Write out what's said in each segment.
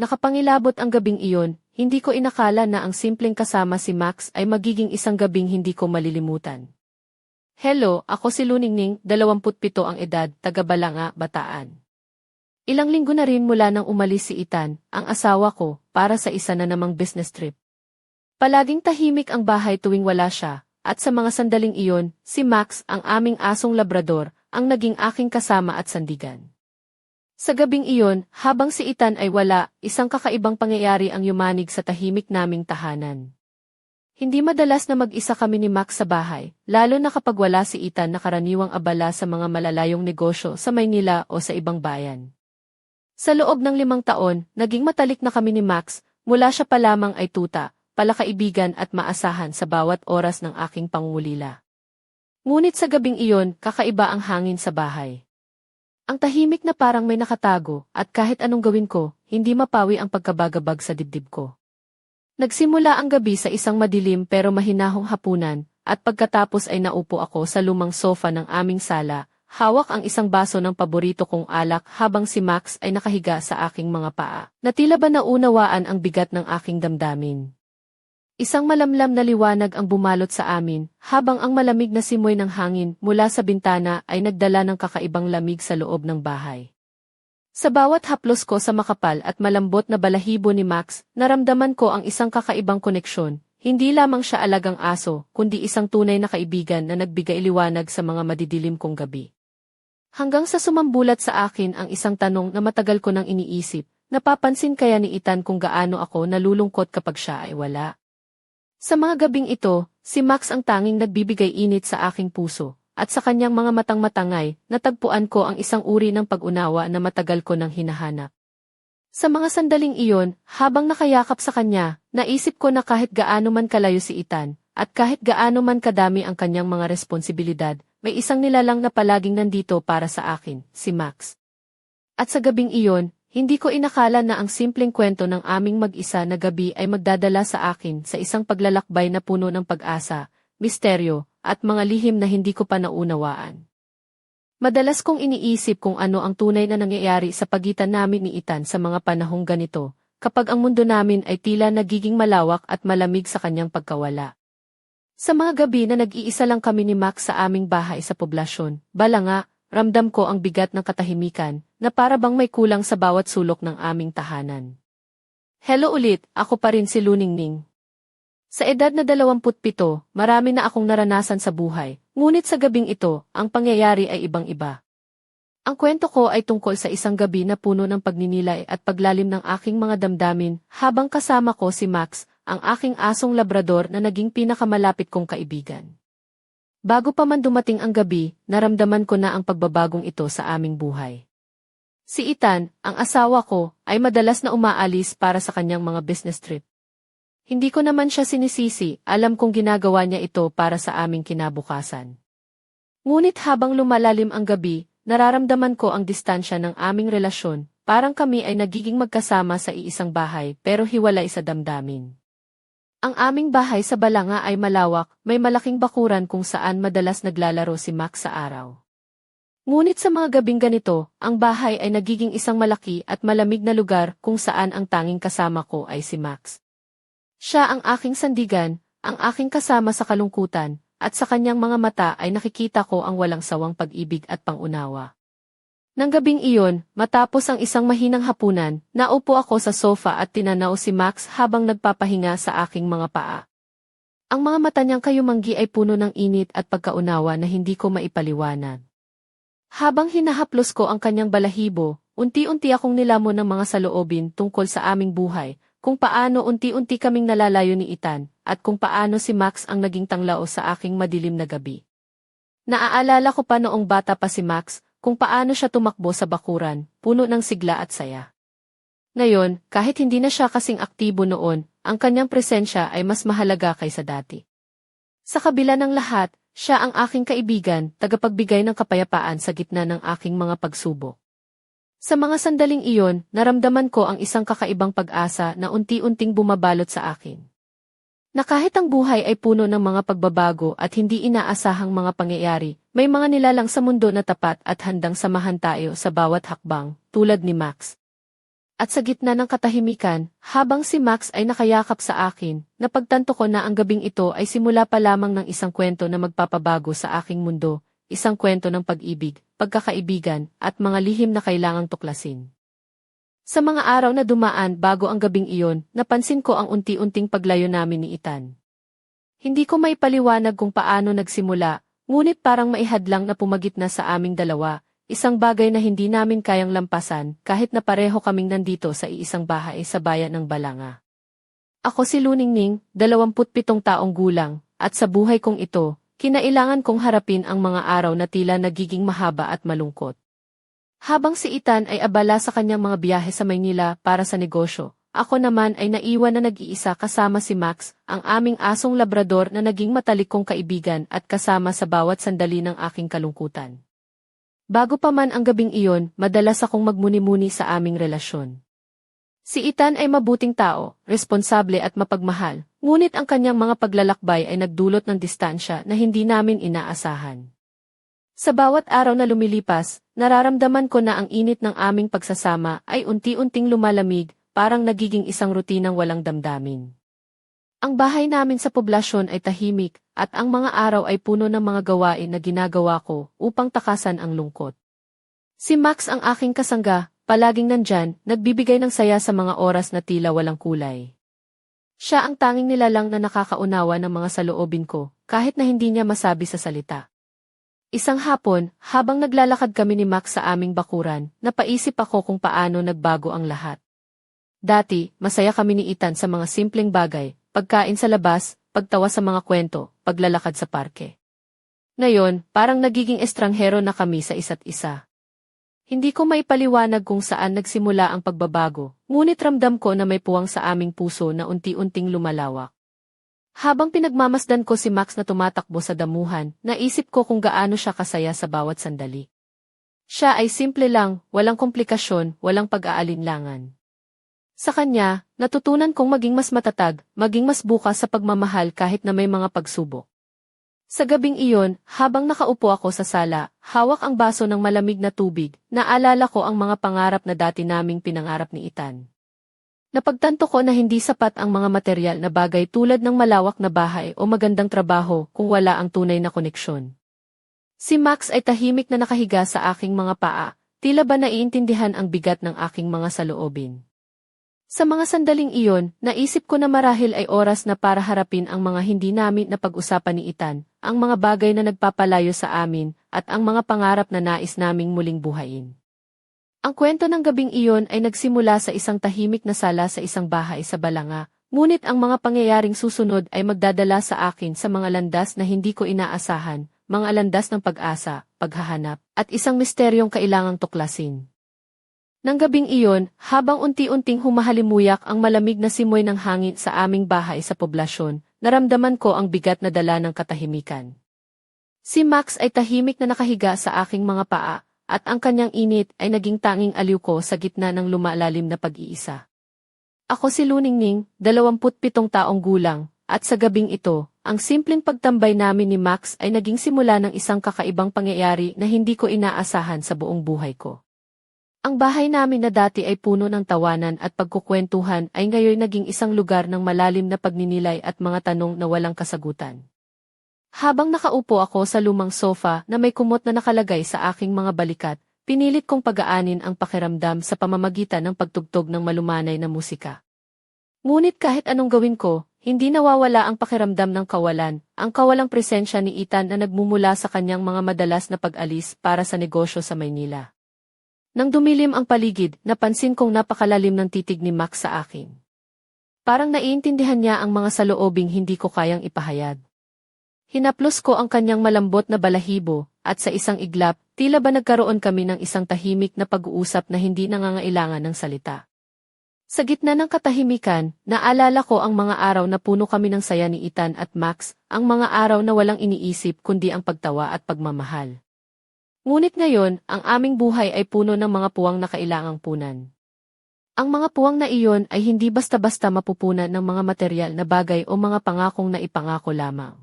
nakapangilabot ang gabing iyon, hindi ko inakala na ang simpleng kasama si Max ay magiging isang gabing hindi ko malilimutan. Hello, ako si Luningning, 27 ang edad, taga Balanga, Bataan. Ilang linggo na rin mula nang umalis si Ethan, ang asawa ko, para sa isa na namang business trip. Palaging tahimik ang bahay tuwing wala siya, at sa mga sandaling iyon, si Max, ang aming asong labrador, ang naging aking kasama at sandigan. Sa gabing iyon, habang si Ethan ay wala, isang kakaibang pangyayari ang yumanig sa tahimik naming tahanan. Hindi madalas na mag-isa kami ni Max sa bahay, lalo na kapag wala si Ethan na karaniwang abala sa mga malalayong negosyo sa Maynila o sa ibang bayan. Sa loob ng 5 taon, naging matalik na kami ni Max, mula siya pa lamang ay tuta, palakaibigan at maasahan sa bawat oras ng aking pangungulila. Ngunit sa gabing iyon, kakaiba ang hangin sa bahay. Ang tahimik na parang may nakatago, at kahit anong gawin ko, hindi mapawi ang pagkabagabag sa dibdib ko. Nagsimula ang gabi sa isang madilim pero mahinahong hapunan, at pagkatapos ay naupo ako sa lumang sofa ng aming sala, hawak ang isang baso ng paborito kong alak habang si Max ay nakahiga sa aking mga paa, na tila ba naunawaan ang bigat ng aking damdamin. Isang malamlam na liwanag ang bumalot sa amin, habang ang malamig na simoy ng hangin mula sa bintana ay nagdala ng kakaibang lamig sa loob ng bahay. Sa bawat haplos ko sa makapal at malambot na balahibo ni Max, naramdaman ko ang isang kakaibang koneksyon, hindi lamang siya alagang aso, kundi isang tunay na kaibigan na nagbigay liwanag sa mga madidilim kong gabi. Hanggang sa sumambulat sa akin ang isang tanong na matagal ko nang iniisip, napapansin kaya ni Ethan kung gaano ako nalulungkot kapag siya ay wala. Sa mga gabing ito, si Max ang tanging nagbibigay init sa aking puso, at sa kanyang mga matang matangay, natagpuan ko ang isang uri ng pag-unawa na matagal ko nang hinahanap. Sa mga sandaling iyon, habang nakayakap sa kanya, naisip ko na kahit gaano man kalayo si Ethan, at kahit gaano man kadami ang kanyang mga responsibilidad, may isang nilalang na palaging nandito para sa akin, si Max. At sa gabing iyon, hindi ko inakala na ang simpleng kwento ng aming mag-isa na gabi ay magdadala sa akin sa isang paglalakbay na puno ng pag-asa, misteryo, at mga lihim na hindi ko pa naunawaan. Madalas kong iniisip kung ano ang tunay na nangyayari sa pagitan namin ni Ethan sa mga panahong ganito, kapag ang mundo namin ay tila nagiging malawak at malamig sa kanyang pagkawala. Sa mga gabi na nag-iisa lang kami ni Max sa aming bahay sa poblasyon, Balanga, ramdam ko ang bigat ng katahimikan, na para bang may kulang sa bawat sulok ng aming tahanan. Hello ulit, ako pa rin si Luningning. Sa edad na 27, marami na akong naranasan sa buhay, ngunit sa gabing ito, ang pangyayari ay ibang-iba. Ang kwento ko ay tungkol sa isang gabi na puno ng pagninilay at paglalim ng aking mga damdamin, habang kasama ko si Max, ang aking asong labrador na naging pinakamalapit kong kaibigan. Bago pa man dumating ang gabi, naramdaman ko na ang pagbabagong ito sa aming buhay. Si Ethan, ang asawa ko, ay madalas na umaalis para sa kanyang mga business trip. Hindi ko naman siya sinisisi, alam kong ginagawa niya ito para sa aming kinabukasan. Ngunit habang lumalalim ang gabi, nararamdaman ko ang distansya ng aming relasyon, parang kami ay nagiging magkasama sa iisang bahay pero hiwalay sa damdamin. Ang aming bahay sa Balanga ay malawak, may malaking bakuran kung saan madalas naglalaro si Max sa araw. Ngunit sa mga gabing ganito, ang bahay ay nagiging isang malaki at malamig na lugar kung saan ang tanging kasama ko ay si Max. Siya ang aking sandigan, ang aking kasama sa kalungkutan, at sa kanyang mga mata ay nakikita ko ang walang sawang pag-ibig at pangunawa. Nang gabing iyon, matapos ang isang mahinang hapunan, naupo ako sa sofa at tinanaw si Max habang nagpapahinga sa aking mga paa. Ang mga mata niyang kayumanggi ay puno ng init at pagkaunawa na hindi ko maipaliwanag. Habang hinahaplos ko ang kanyang balahibo, unti-unti akong nilamon ng mga saloobin tungkol sa aming buhay, kung paano unti-unti kaming nalalayo ni Ethan, at kung paano si Max ang naging tanglao sa aking madilim na gabi. Naaalala ko pa noong bata pa si Max, kung paano siya tumakbo sa bakuran, puno ng sigla at saya. Ngayon, kahit hindi na siya kasing aktibo noon, ang kanyang presensya ay mas mahalaga kaysa dati. Sa kabila ng lahat, siya ang aking kaibigan, tagapagbigay ng kapayapaan sa gitna ng aking mga pagsubok. Sa mga sandaling iyon, naramdaman ko ang isang kakaibang pag-asa na unti-unting bumabalot sa akin. Na kahit ang buhay ay puno ng mga pagbabago at hindi inaasahang mga pangyayari, may mga nilalang sa mundo na tapat at handang samahan tayo sa bawat hakbang, tulad ni Max. At sa gitna ng katahimikan, habang si Max ay nakayakap sa akin, napagtanto ko na ang gabing ito ay simula pa lamang ng isang kwento na magpapabago sa aking mundo, isang kwento ng pag-ibig, pagkakaibigan, at mga lihim na kailangang tuklasin. Sa mga araw na dumaan bago ang gabing iyon, napansin ko ang unti-unting paglayo namin ni Ethan. Hindi ko maipaliwanag kung paano nagsimula, ngunit parang maihadlang na pumagitna sa aming dalawa, isang bagay na hindi namin kayang lampasan kahit na pareho kaming nandito sa iisang bahay sa bayan ng Balanga. Ako si Luningning, 27 taong gulang, at sa buhay kong ito, kinailangan kong harapin ang mga araw na tila nagiging mahaba at malungkot. Habang si Ethan ay abala sa kanyang mga biyahe sa Maynila para sa negosyo, ako naman ay naiwan na nag-iisa kasama si Max, ang aming asong labrador na naging matalik kong kaibigan at kasama sa bawat sandali ng aking kalungkutan. Bago pa man ang gabing iyon, madalas akong magmuni-muni sa aming relasyon. Si Ethan ay mabuting tao, responsable at mapagmahal, ngunit ang kanyang mga paglalakbay ay nagdulot ng distansya na hindi namin inaasahan. Sa bawat araw na lumilipas, nararamdaman ko na ang init ng aming pagsasama ay unti-unting lumalamig, parang nagiging isang rutinang walang damdamin. Ang bahay namin sa poblasyon ay tahimik, at ang mga araw ay puno ng mga gawain na ginagawa ko upang takasan ang lungkot. Si Max ang aking kasangga, palaging nandyan, nagbibigay ng saya sa mga oras na tila walang kulay. Siya ang tanging nilalang na nakakaunawa ng mga saloobin ko, kahit na hindi niya masabi sa salita. Isang hapon, habang naglalakad kami ni Max sa aming bakuran, napaisip ako kung paano nagbago ang lahat. Dati, masaya kami ni Ethan sa mga simpleng bagay, pagkain sa labas, pagtawa sa mga kwento, paglalakad sa parke. Ngayon, parang nagiging estranghero na kami sa isa't isa. Hindi ko maipaliwanag kung saan nagsimula ang pagbabago, ngunit ramdam ko na may puwang sa aming puso na unti-unting lumalawak. Habang pinagmamasdan ko si Max na tumatakbo sa damuhan, naisip ko kung gaano siya kasaya sa bawat sandali. Siya ay simple lang, walang komplikasyon, walang pag-aalinlangan. Sa kanya, natutunan kong maging mas matatag, maging mas bukas sa pagmamahal kahit na may mga pagsubok. Sa gabing iyon, habang nakaupo ako sa sala, hawak ang baso ng malamig na tubig, naalala ko ang mga pangarap na dati naming pinangarap ni Ethan. Napagtanto ko na hindi sapat ang mga material na bagay tulad ng malawak na bahay o magandang trabaho kung wala ang tunay na koneksyon. Si Max ay tahimik na nakahiga sa aking mga paa, tila ba naiintindihan ang bigat ng aking mga saloobin. Sa mga sandaling iyon, naisip ko na marahil ay oras na para harapin ang mga hindi namin napag-usapan ni Ethan, ang mga bagay na nagpapalayo sa amin, at ang mga pangarap na nais naming muling buhayin. Ang kwento ng gabing iyon ay nagsimula sa isang tahimik na sala sa isang bahay sa Balanga, ngunit ang mga pangyayaring susunod ay magdadala sa akin sa mga landas na hindi ko inaasahan, mga landas ng pag-asa, paghahanap, at isang misteryong kailangang tuklasin. Nang gabing iyon, habang unti-unting humahalimuyak ang malamig na simoy ng hangin sa aming bahay sa poblasyon, naramdaman ko ang bigat na dala ng katahimikan. Si Max ay tahimik na nakahiga sa aking mga paa, at ang kanyang init ay naging tanging aliw ko sa gitna ng lumalalim na pag-iisa. Ako si Luningning, 27 taong gulang, at sa gabing ito, ang simpleng pagtambay namin ni Max ay naging simula ng isang kakaibang pangyayari na hindi ko inaasahan sa buong buhay ko. Ang bahay namin na dati ay puno ng tawanan at pagkukwentuhan ay ngayon naging isang lugar ng malalim na pagninilay at mga tanong na walang kasagutan. Habang nakaupo ako sa lumang sofa na may kumot na nakalagay sa aking mga balikat, pinilit kong pagaanin ang pakiramdam sa pamamagitan ng pagtugtog ng malumanay na musika. Ngunit kahit anong gawin ko, hindi nawawala ang pakiramdam ng kawalan, ang kawalang presensya ni Ethan na nagmumula sa kanyang mga madalas na pag-alis para sa negosyo sa Maynila. Nang dumilim ang paligid, napansin kong napakalalim ng titig ni Max sa akin. Parang naiintindihan niya ang mga saloobing hindi ko kayang ipahayag. Hinaplos ko ang kanyang malambot na balahibo, at sa isang iglap, tila ba nagkaroon kami ng isang tahimik na pag-uusap na hindi nangangailangan ng salita. Sa gitna ng katahimikan, naalala ko ang mga araw na puno kami ng saya ni Ethan at Max, ang mga araw na walang iniisip kundi ang pagtawa at pagmamahal. Ngunit ngayon, ang aming buhay ay puno ng mga puwang na kailangang punan. Ang mga puwang na iyon ay hindi basta-basta mapupunan ng mga material na bagay o mga pangakong naipangako lamang.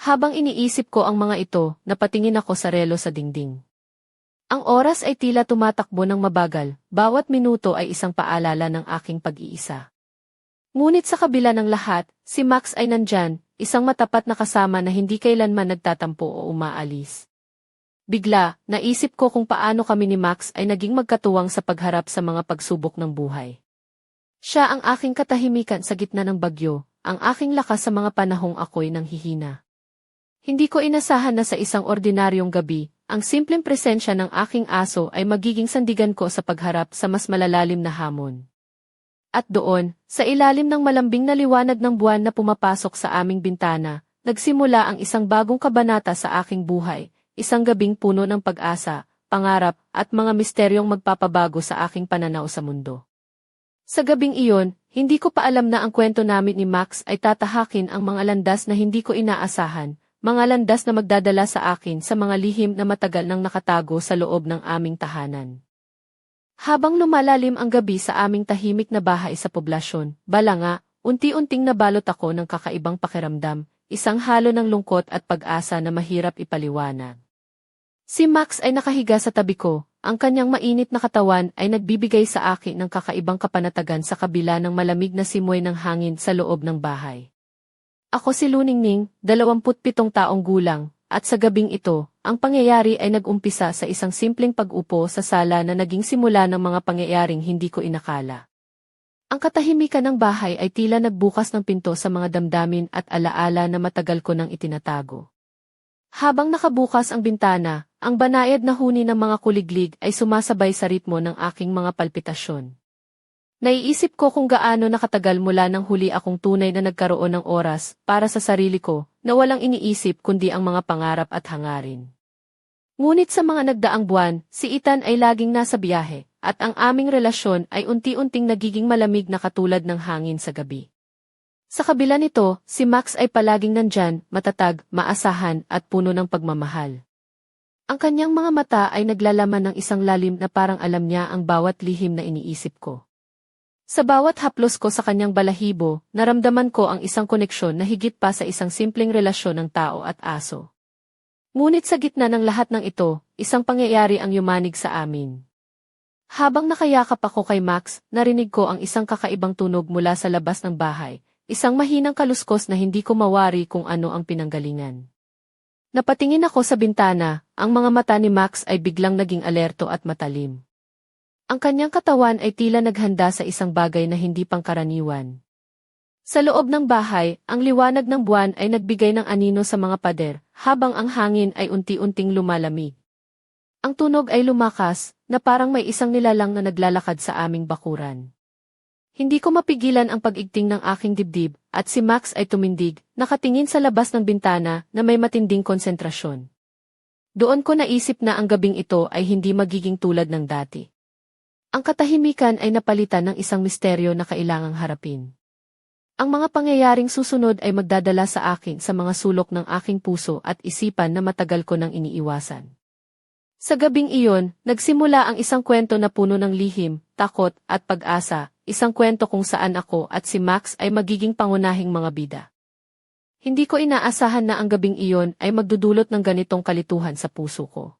Habang iniisip ko ang mga ito, napatingin ako sa relo sa dingding. Ang oras ay tila tumatakbo ng mabagal, bawat minuto ay isang paalala ng aking pag-iisa. Ngunit sa kabila ng lahat, si Max ay nandyan, isang matapat na kasama na hindi kailanman nagtatampo o umaalis. Bigla, naisip ko kung paano kami ni Max ay naging magkatuwang sa pagharap sa mga pagsubok ng buhay. Siya ang aking katahimikan sa gitna ng bagyo, ang aking lakas sa mga panahong ako'y nanghihina. Hindi ko inasahan na sa isang ordinaryong gabi, ang simpleng presensya ng aking aso ay magiging sandigan ko sa pagharap sa mas malalalim na hamon. At doon, sa ilalim ng malambing na liwanag ng buwan na pumapasok sa aming bintana, nagsimula ang isang bagong kabanata sa aking buhay, isang gabing puno ng pag-asa, pangarap, at mga misteryong magpapabago sa aking pananaw sa mundo. Sa gabing iyon, hindi ko pa alam na ang kwento namin ni Max ay tatahakin ang mga landas na hindi ko inaasahan, mga landas na magdadala sa akin sa mga lihim na matagal nang nakatago sa loob ng aming tahanan. Habang lumalalim ang gabi sa aming tahimik na bahay sa poblasyon, balanga, unti-unting nabalot ako ng kakaibang pakiramdam, isang halo ng lungkot at pag-asa na mahirap ipaliwanag. Si Max ay nakahiga sa tabi ko, ang kanyang mainit na katawan ay nagbibigay sa akin ng kakaibang kapanatagan sa kabila ng malamig na simoy ng hangin sa loob ng bahay. Ako si Luningning, 27 taong gulang, at sa gabing ito, ang pangyayari ay nag-umpisa sa isang simpleng pag-upo sa sala na naging simula ng mga pangyayaring hindi ko inakala. Ang katahimikan ng bahay ay tila nagbukas ng pinto sa mga damdamin at alaala na matagal ko nang itinatago. Habang nakabukas ang bintana, ang banayad na huni ng mga kuliglig ay sumasabay sa ritmo ng aking mga palpitasyon. Naiisip ko kung gaano nakatagal mula nang huli akong tunay na nagkaroon ng oras para sa sarili ko, na walang iniisip kundi ang mga pangarap at hangarin. Ngunit sa mga nagdaang buwan, si Ethan ay laging nasa biyahe, at ang aming relasyon ay unti-unting nagiging malamig na katulad ng hangin sa gabi. Sa kabila nito, si Max ay palaging nandyan, matatag, maasahan, at puno ng pagmamahal. Ang kanyang mga mata ay naglalaman ng isang lalim na parang alam niya ang bawat lihim na iniisip ko. Sa bawat haplos ko sa kanyang balahibo, naramdaman ko ang isang koneksyon na higit pa sa isang simpleng relasyon ng tao at aso. Ngunit sa gitna ng lahat ng ito, isang pangyayari ang yumanig sa amin. Habang nakayakap ako kay Max, narinig ko ang isang kakaibang tunog mula sa labas ng bahay. Isang mahinang kaluskos na hindi ko mawari kung ano ang pinanggalingan. Napatingin ako sa bintana, ang mga mata ni Max ay biglang naging alerto at matalim. Ang kanyang katawan ay tila naghanda sa isang bagay na hindi pangkaraniwan. Sa loob ng bahay, ang liwanag ng buwan ay nagbigay ng anino sa mga pader, habang ang hangin ay unti-unting lumalamig. Ang tunog ay lumakas, na parang may isang nilalang na naglalakad sa aming bakuran. Hindi ko mapigilan ang pag-igting ng aking dibdib, at si Max ay tumindig, nakatingin sa labas ng bintana na may matinding konsentrasyon. Doon ko naisip na ang gabing ito ay hindi magiging tulad ng dati. Ang katahimikan ay napalitan ng isang misteryo na kailangang harapin. Ang mga pangyayaring susunod ay magdadala sa akin sa mga sulok ng aking puso at isipan na matagal ko nang iniiwasan. Sa gabing iyon, nagsimula ang isang kwento na puno ng lihim, takot, at pag-asa, isang kwento kung saan ako at si Max ay magiging pangunahing mga bida. Hindi ko inaasahan na ang gabing iyon ay magdudulot ng ganitong kalituhan sa puso ko.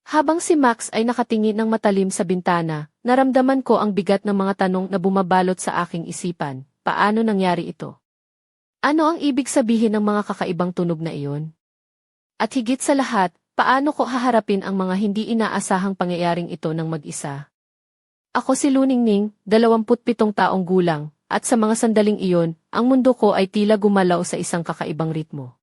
Habang si Max ay nakatingin ng matalim sa bintana, naramdaman ko ang bigat ng mga tanong na bumabalot sa aking isipan. Paano nangyari ito? Ano ang ibig sabihin ng mga kakaibang tunog na iyon? At higit sa lahat, paano ko haharapin ang mga hindi inaasahang pangyayaring ito ng mag-isa? Ako si Luningning, 27 taong gulang, at sa mga sandaling iyon, ang mundo ko ay tila gumalaw sa isang kakaibang ritmo.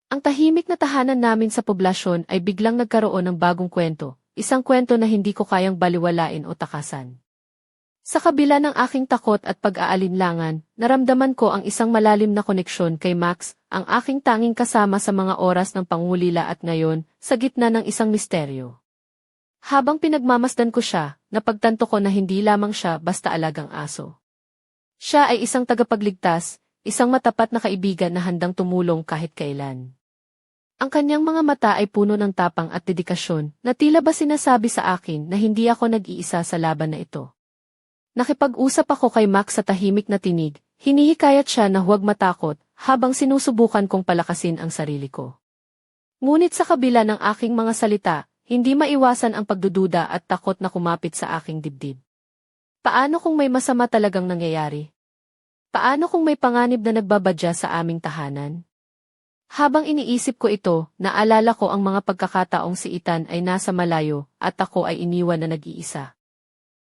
Ang tahimik na tahanan namin sa poblasyon ay biglang nagkaroon ng bagong kwento, isang kwento na hindi ko kayang baliwalain o takasan. Sa kabila ng aking takot at pag-aalinlangan, naramdaman ko ang isang malalim na koneksyon kay Max, ang aking tanging kasama sa mga oras ng pangulila at ngayon, sa gitna ng isang misteryo. Habang pinagmamasdan ko siya, napagtanto ko na hindi lamang siya basta alagang aso. Siya ay isang tagapagligtas, isang matapat na kaibigan na handang tumulong kahit kailan. Ang kanyang mga mata ay puno ng tapang at dedikasyon, na tila ba sinasabi sa akin na hindi ako nag-iisa sa laban na ito. Nakipag-usap ako kay Max sa tahimik na tinig, hinihikayat siya na huwag matakot, habang sinusubukan kong palakasin ang sarili ko. Ngunit sa kabila ng aking mga salita, hindi maiwasan ang pagdududa at takot na kumapit sa aking dibdib. Paano kung may masama talagang nangyayari? Paano kung may panganib na nagbabadya sa aming tahanan? Habang iniisip ko ito, naalala ko ang mga pagkakataong si Ethan ay nasa malayo at ako ay iniwan na nag-iisa.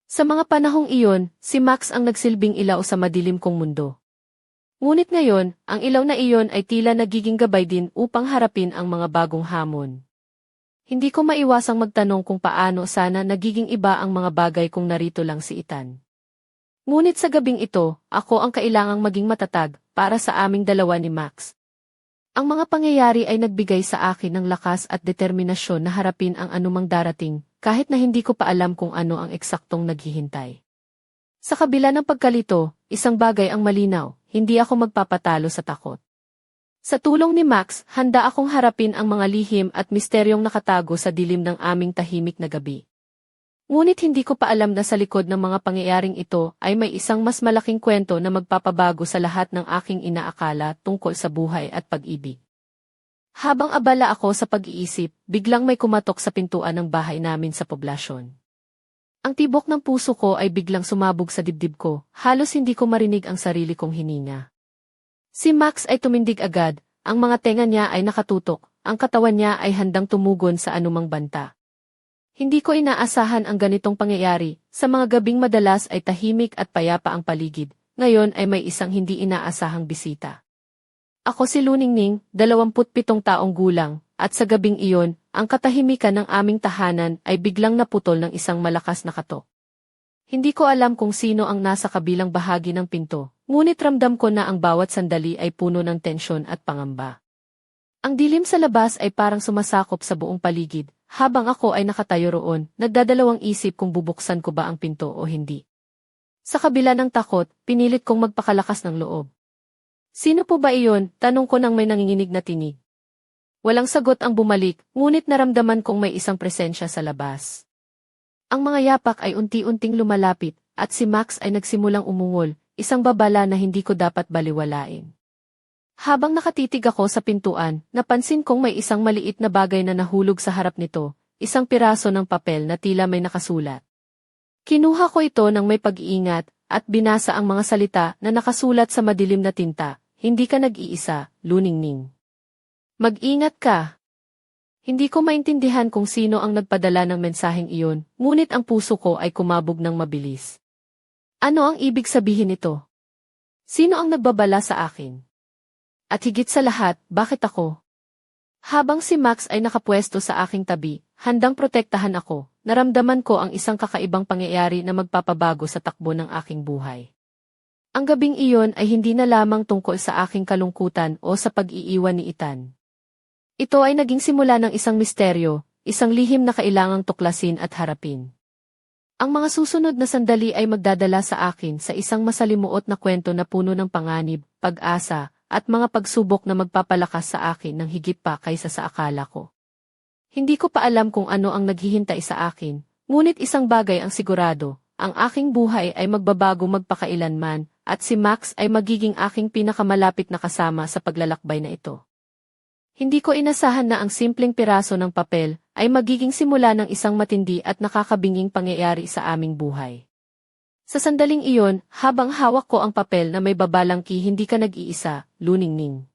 Sa mga panahong iyon, si Max ang nagsilbing ilaw sa madilim kong mundo. Ngunit ngayon, ang ilaw na iyon ay tila nagiging gabay din upang harapin ang mga bagong hamon. Hindi ko maiwasang magtanong kung paano sana nagiging iba ang mga bagay kung narito lang si Ethan. Ngunit sa gabing ito, ako ang kailangang maging matatag para sa aming dalawa ni Max. Ang mga pangyayari ay nagbigay sa akin ng lakas at determinasyon na harapin ang anumang darating, kahit na hindi ko pa alam kung ano ang eksaktong naghihintay. Sa kabila ng pagkalito, isang bagay ang malinaw, hindi ako magpapatalo sa takot. Sa tulong ni Max, handa akong harapin ang mga lihim at misteryong nakatago sa dilim ng aming tahimik na gabi. Ngunit hindi ko pa alam na sa likod ng mga pangyayaring ito ay may isang mas malaking kwento na magpapabago sa lahat ng aking inaakala tungkol sa buhay at pag-ibig. Habang abala ako sa pag-iisip, biglang may kumatok sa pintuan ng bahay namin sa poblasyon. Ang tibok ng puso ko ay biglang sumabog sa dibdib ko, halos hindi ko marinig ang sarili kong hininga. Si Max ay tumindig agad, ang mga tenga niya ay nakatutok, ang katawan niya ay handang tumugon sa anumang banta. Hindi ko inaasahan ang ganitong pangyayari, sa mga gabing madalas ay tahimik at payapa ang paligid, ngayon ay may isang hindi inaasahang bisita. Ako si Luningning, 27 taong gulang, at sa gabing iyon, ang katahimikan ng aming tahanan ay biglang naputol ng isang malakas na katok. Hindi ko alam kung sino ang nasa kabilang bahagi ng pinto, ngunit ramdam ko na ang bawat sandali ay puno ng tensyon at pangamba. Ang dilim sa labas ay parang sumasakop sa buong paligid, habang ako ay nakatayo roon, nagdadalawang isip kung bubuksan ko ba ang pinto o hindi. Sa kabila ng takot, pinilit kong magpakalakas ng loob. Sino po ba iyon? Tanong ko nang may nanginginig na tinig. Walang sagot ang bumalik, ngunit naramdaman kong may isang presensya sa labas. Ang mga yapak ay unti-unting lumalapit, at si Max ay nagsimulang umungol, isang babala na hindi ko dapat baliwalain. Habang nakatitig ako sa pintuan, napansin kong may isang maliit na bagay na nahulog sa harap nito, isang piraso ng papel na tila may nakasulat. Kinuha ko ito ng may pag-iingat, at binasa ang mga salita na nakasulat sa madilim na tinta, hindi ka nag-iisa, Luningning. Mag-ingat ka. Hindi ko maintindihan kung sino ang nagpadala ng mensaheng iyon, ngunit ang puso ko ay kumabog ng mabilis. Ano ang ibig sabihin nito? Sino ang nagbabala sa akin? At higit sa lahat, bakit ako? Habang si Max ay nakapwesto sa aking tabi, handang protektahan ako, naramdaman ko ang isang kakaibang pangyayari na magpapabago sa takbo ng aking buhay. Ang gabing iyon ay hindi na lamang tungkol sa aking kalungkutan o sa pag-iiwan ni Ethan. Ito ay naging simula ng isang misteryo, isang lihim na kailangang tuklasin at harapin. Ang mga susunod na sandali ay magdadala sa akin sa isang masalimuot na kwento na puno ng panganib, pag-asa, at mga pagsubok na magpapalakas sa akin ng higit pa kaysa sa akala ko. Hindi ko pa alam kung ano ang naghihintay sa akin, ngunit isang bagay ang sigurado, ang aking buhay ay magbabago magpakailanman, at si Max ay magiging aking pinakamalapit na kasama sa paglalakbay na ito. Hindi ko inasahan na ang simpleng piraso ng papel ay magiging simula ng isang matindi at nakakabinging pangyayari sa aming buhay. Sa sandaling iyon, habang hawak ko ang papel na may babalangki hindi ka nag-iisa, Luningning.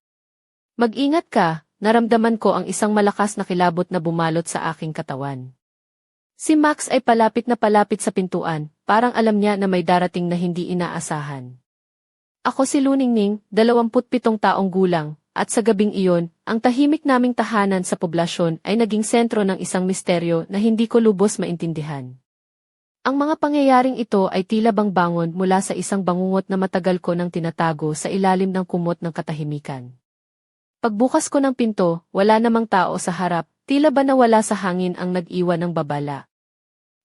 Mag-ingat ka, naramdaman ko ang isang malakas na kilabot na bumalot sa aking katawan. Si Max ay palapit sa pintuan, parang alam niya na may darating na hindi inaasahan. Ako si Luningning, 27 taong gulang, at sa gabing iyon, ang tahimik naming tahanan sa poblasyon ay naging sentro ng isang misteryo na hindi ko lubos maintindihan. Ang mga pangyayaring ito ay tila bang bangon mula sa isang bangungot na matagal ko nang tinatago sa ilalim ng kumot ng katahimikan. Pagbukas ko ng pinto, wala namang tao sa harap, tila ba nawala sa hangin ang nag-iwan ng babala.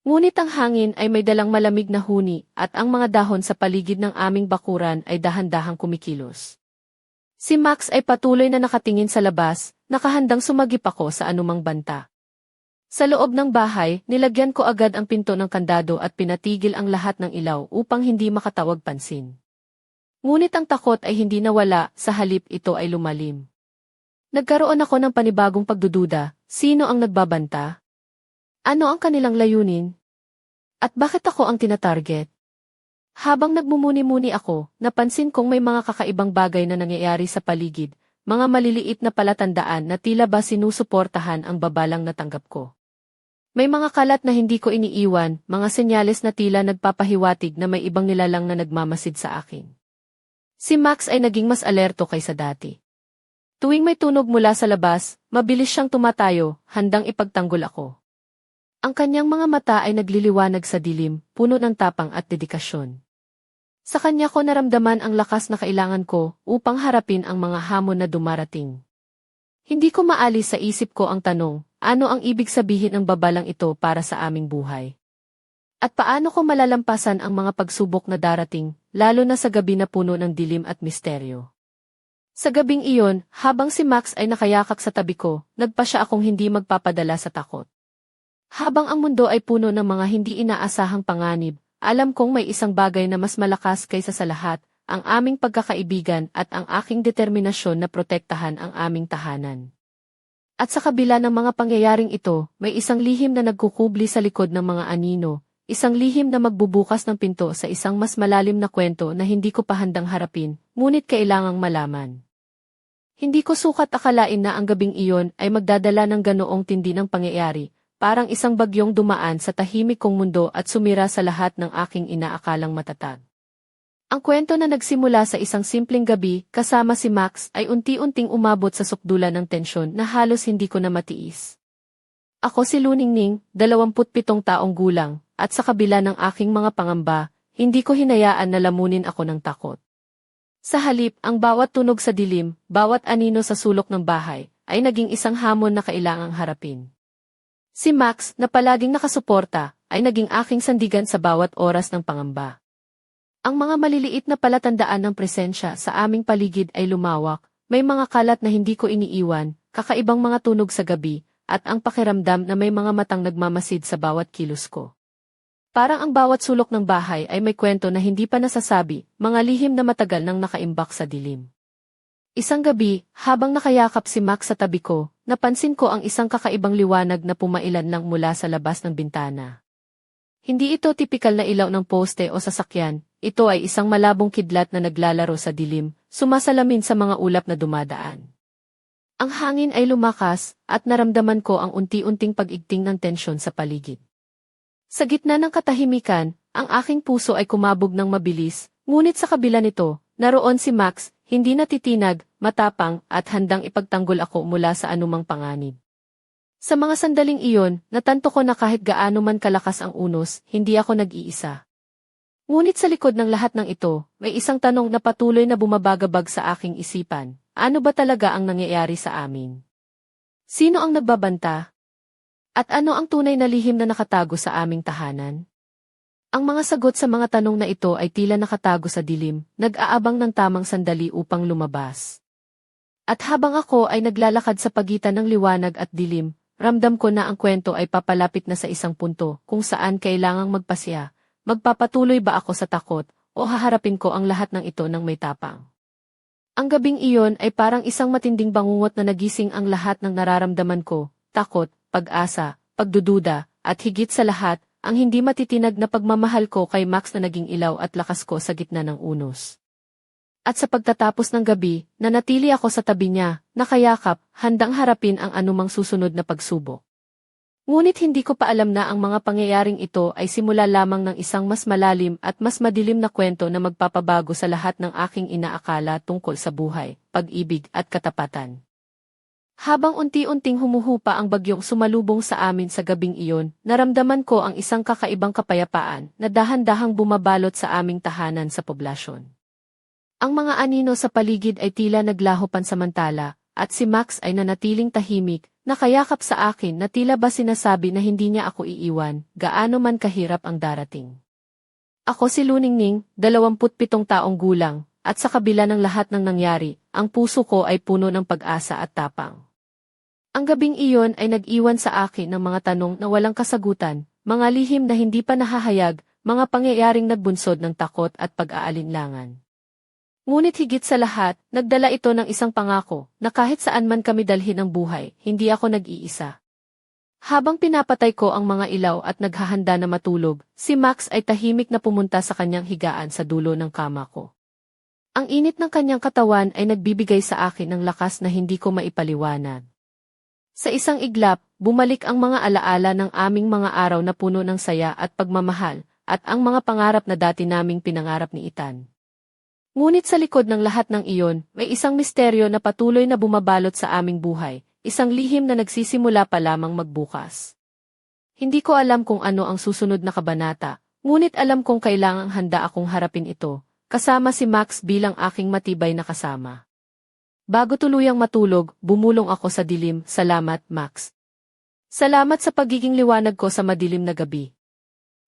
Ngunit ang hangin ay may dalang malamig na huni at ang mga dahon sa paligid ng aming bakuran ay dahan-dahang kumikilos. Si Max ay patuloy na nakatingin sa labas, nakahandang sumagip ako sa anumang banta. Sa loob ng bahay, nilagyan ko agad ang pinto ng kandado at pinatigil ang lahat ng ilaw upang hindi makatawag pansin. Ngunit ang takot ay hindi nawala, sa halip ito ay lumalim. Nagkaroon ako ng panibagong pagdududa, sino ang nagbabanta? Ano ang kanilang layunin? At bakit ako ang tinatarget? Habang nagmumuni-muni ako, napansin kong may mga kakaibang bagay na nangyayari sa paligid, mga maliliit na palatandaan na tila ba sinusuportahan ang babalang natanggap ko. May mga kalat na hindi ko iniiwan, mga senyales na tila nagpapahiwatig na may ibang nilalang na nagmamasid sa akin. Si Max ay naging mas alerto kaysa dati. Tuwing may tunog mula sa labas, mabilis siyang tumatayo, handang ipagtanggol ako. Ang kanyang mga mata ay nagliliwanag sa dilim, puno ng tapang at dedikasyon. Sa kanya ko naramdaman ang lakas na kailangan ko upang harapin ang mga hamon na dumarating. Hindi ko maalis sa isip ko ang tanong, ano ang ibig sabihin ng babalang ito para sa aming buhay? At paano ko malalampasan ang mga pagsubok na darating, lalo na sa gabi na puno ng dilim at misteryo? Sa gabing iyon, habang si Max ay nakayakap sa tabi ko, nagpasya akong hindi magpapadala sa takot. Habang ang mundo ay puno ng mga hindi inaasahang panganib, alam kong may isang bagay na mas malakas kaysa sa lahat, ang aming pagkakaibigan at ang aking determinasyon na protektahan ang aming tahanan. At sa kabila ng mga pangyayaring ito, may isang lihim na nagkukubli sa likod ng mga anino, isang lihim na magbubukas ng pinto sa isang mas malalim na kwento na hindi ko pa handang harapin, ngunit kailangang malaman. Hindi ko sukat akalain na ang gabing iyon ay magdadala ng ganoong tindi ng pangyayari, parang isang bagyong dumaan sa tahimik kong mundo at sumira sa lahat ng aking inaakalang matatag. Ang kwento na nagsimula sa isang simpleng gabi kasama si Max ay unti-unting umabot sa sukdulan ng tensyon na halos hindi ko na matiis. Ako si Luningning, 27 taong gulang, at sa kabila ng aking mga pangamba, hindi ko hinayaan na lamunin ako ng takot. Sa halip, ang bawat tunog sa dilim, bawat anino sa sulok ng bahay, ay naging isang hamon na kailangang harapin. Si Max, na palaging nakasuporta, ay naging aking sandigan sa bawat oras ng pangamba. Ang mga maliliit na palatandaan ng presensya sa aming paligid ay lumawak, may mga kalat na hindi ko iniiwan, kakaibang mga tunog sa gabi, at ang pakiramdam na may mga matang nagmamasid sa bawat kilos ko. Parang ang bawat sulok ng bahay ay may kwento na hindi pa nasasabi, mga lihim na matagal nang nakaimbak sa dilim. Isang gabi, habang nakayakap si Max sa tabi ko, napansin ko ang isang kakaibang liwanag na pumailan lang mula sa labas ng bintana. Hindi ito tipikal na ilaw ng poste o sasakyan, ito ay isang malabong kidlat na naglalaro sa dilim, sumasalamin sa mga ulap na dumadaan. Ang hangin ay lumakas, at naramdaman ko ang unti-unting pag-igting ng tensyon sa paligid. Sa gitna ng katahimikan, ang aking puso ay kumabog ng mabilis, ngunit sa kabila nito, naroon si Max, hindi natitinag, matapang, at handang ipagtanggol ako mula sa anumang panganib. Sa mga sandaling iyon, natanto ko na kahit gaano man kalakas ang unos, hindi ako nag-iisa. Ngunit sa likod ng lahat ng ito, may isang tanong na patuloy na bumabagabag sa aking isipan. Ano ba talaga ang nangyayari sa amin? Sino ang nagbabanta? At ano ang tunay na lihim na nakatago sa aming tahanan? Ang mga sagot sa mga tanong na ito ay tila nakatago sa dilim, nag-aabang ng tamang sandali upang lumabas. At habang ako ay naglalakad sa pagitan ng liwanag at dilim, ramdam ko na ang kwento ay papalapit na sa isang punto kung saan kailangang magpasya. Magpapatuloy ba ako sa takot, o haharapin ko ang lahat ng ito ng may tapang? Ang gabing iyon ay parang isang matinding bangungot na nagising ang lahat ng nararamdaman ko, takot, pag-asa, pagdududa, at higit sa lahat, ang hindi matitinag na pagmamahal ko kay Max na naging ilaw at lakas ko sa gitna ng unos. At sa pagtatapos ng gabi, nanatili ako sa tabi niya, nakayakap, handang harapin ang anumang susunod na pagsubok. Ngunit hindi ko pa alam na ang mga pangyayaring ito ay simula lamang ng isang mas malalim at mas madilim na kwento na magpapabago sa lahat ng aking inaakala tungkol sa buhay, pag-ibig at katapatan. Habang unti-unting humuhupa ang bagyong sumalubong sa amin sa gabing iyon, naramdaman ko ang isang kakaibang kapayapaan na dahan-dahang bumabalot sa aming tahanan sa poblasyon. Ang mga anino sa paligid ay tila naglaho pansamantala, at si Max ay nanatiling tahimik, nakayakap sa akin na tila ba sinasabi na hindi niya ako iiwan, gaano man kahirap ang darating. Ako si Luningning, 27 taong gulang, at sa kabila ng lahat ng nangyari, ang puso ko ay puno ng pag-asa at tapang. Ang gabing iyon ay nag-iwan sa akin ng mga tanong na walang kasagutan, mga lihim na hindi pa nahahayag, mga pangyayaring nagbunsod ng takot at pag-aalinlangan. Ngunit higit sa lahat, nagdala ito ng isang pangako, na kahit saan man kami dalhin ng buhay, hindi ako nag-iisa. Habang pinapatay ko ang mga ilaw at naghahanda na matulog, si Max ay tahimik na pumunta sa kanyang higaan sa dulo ng kama ko. Ang init ng kanyang katawan ay nagbibigay sa akin ng lakas na hindi ko maipaliwanag. Sa isang iglap, bumalik ang mga alaala ng aming mga araw na puno ng saya at pagmamahal, at ang mga pangarap na dati naming pinangarap ni Ethan. Ngunit sa likod ng lahat ng iyon, may isang misteryo na patuloy na bumabalot sa aming buhay, isang lihim na nagsisimula pa lamang magbukas. Hindi ko alam kung ano ang susunod na kabanata, ngunit alam kong kailangang handa akong harapin ito, kasama si Max bilang aking matibay na kasama. Bago tuluyang matulog, bumulong ako sa dilim, "Salamat, Max. Salamat sa pagiging liwanag ko sa madilim na gabi."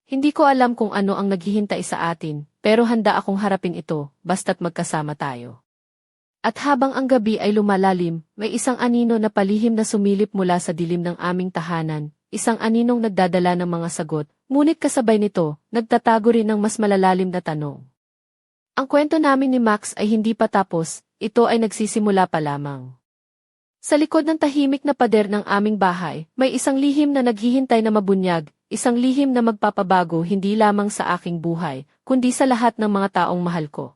Hindi ko alam kung ano ang naghihintay sa atin, pero handa akong harapin ito, basta't magkasama tayo. At habang ang gabi ay lumalalim, may isang anino na palihim na sumilip mula sa dilim ng aming tahanan, isang aninong nagdadala ng mga sagot, ngunit kasabay nito, nagtatago rin ng mas malalalim na tanong. Ang kwento namin ni Max ay hindi pa tapos, ito ay nagsisimula pa lamang. Sa likod ng tahimik na pader ng aming bahay, may isang lihim na naghihintay na mabunyag, isang lihim na magpapabago hindi lamang sa aking buhay, kundi sa lahat ng mga taong mahal ko.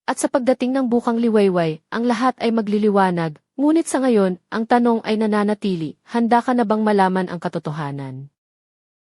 At sa pagdating ng bukang liwayway, ang lahat ay magliliwanag, ngunit sa ngayon, ang tanong ay nananatili, handa ka na bang malaman ang katotohanan?